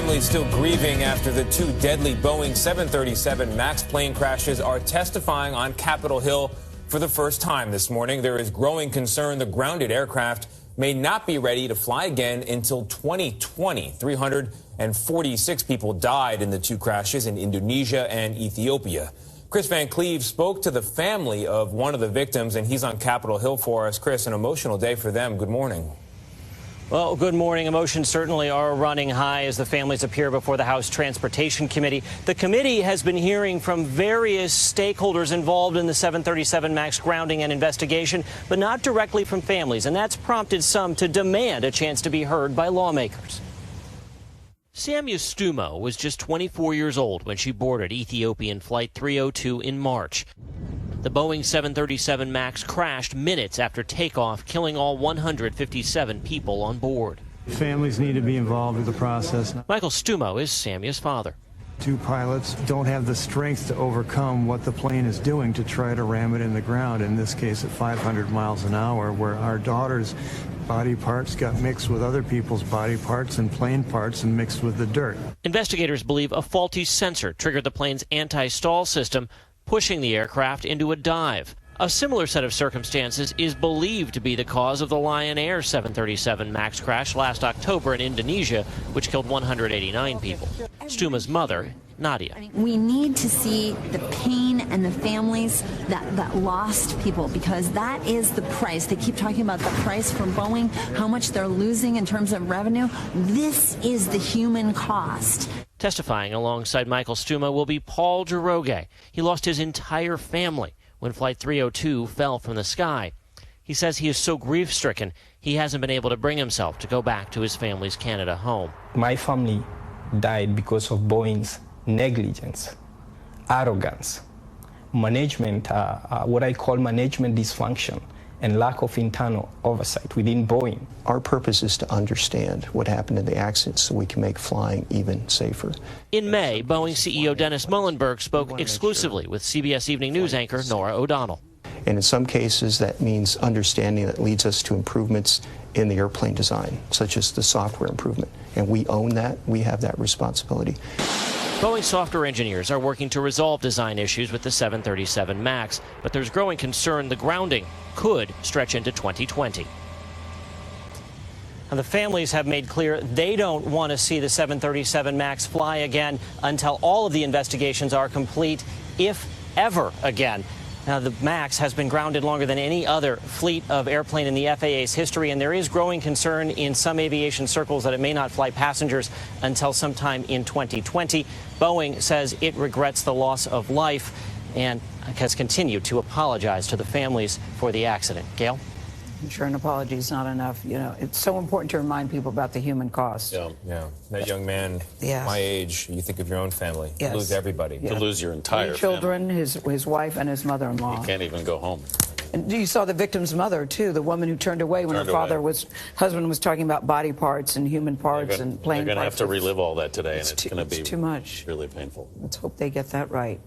Families still grieving after the two deadly Boeing 737 MAX plane crashes are testifying on Capitol Hill for the first time this morning. There is growing concern the grounded aircraft may not be ready to fly again until 2020. 346 people died in the two crashes in Indonesia and Ethiopia. Chris Van Cleve spoke to the family of one of the victims, and he's on Capitol Hill for us. Chris, an emotional day for them. Good morning. Well, good morning. Emotions certainly are running high as the families appear before the House Transportation Committee. The committee has been hearing from various stakeholders involved in the 737 MAX grounding and investigation, but not directly from families, and that's prompted some to demand a chance to be heard by lawmakers. Samya Stumo was just 24 years old when she boarded Ethiopian Flight 302 in March. The Boeing 737 MAX crashed minutes after takeoff, killing all 157 people on board. Families need to be involved with the process. Michael Stumo is Samya's father. Two pilots don't have the strength to overcome what the plane is doing to try to ram it in the ground, in this case at 500 miles an hour, where our daughter's body parts got mixed with other people's body parts and plane parts and mixed with the dirt. Investigators believe a faulty sensor triggered the plane's anti-stall system, pushing the aircraft into a dive. A similar set of circumstances is believed to be the cause of the Lion Air 737 MAX crash last October in Indonesia, which killed 189 people. Stuma's mother, Nadia. We need to see the pain and the families that lost people, because that is the price. They keep talking about the price for Boeing, how much they're losing in terms of revenue. This is the human cost. Testifying alongside Michael Stuma will be Paul Giroge. He lost his entire family when Flight 302 fell from the sky. He says he is so grief-stricken he hasn't been able to bring himself to go back to his family's Canada home. My family died because of Boeing's negligence, arrogance, management, what I call management dysfunction, and lack of internal oversight within Boeing. Our purpose is to understand what happened in the accident so we can make flying even safer. In May, Boeing CEO Dennis Muilenburg spoke exclusively with CBS Evening News anchor Norah O'Donnell. And in some cases, that means understanding that leads us to improvements in the airplane design, such as the software improvement. And we own that. We have that responsibility. Boeing software engineers are working to resolve design issues with the 737 MAX, but there's growing concern the grounding could stretch into 2020. And the families have made clear they don't want to see the 737 MAX fly again until all of the investigations are complete, if ever again. Now, the MAX has been grounded longer than any other fleet of airplane in the FAA's history, and there is growing concern in some aviation circles that it may not fly passengers until sometime in 2020. Boeing says it regrets the loss of life and has continued to apologize to the families for the accident. Gail? I'm sure an apology is not enough. You know, it's so important to remind people about the human cost. Yeah. That young man, my age, you think of your own family. Yes. You lose everybody. To lose your entire children, family. his wife, and his mother-in-law. You can't even go home. And you saw the victim's mother, too, the woman who turned away when her husband was talking about body parts and human parts and plane parts. They're going to have to relive all that today, and it's going to be too much. Really painful. Let's hope they get that right.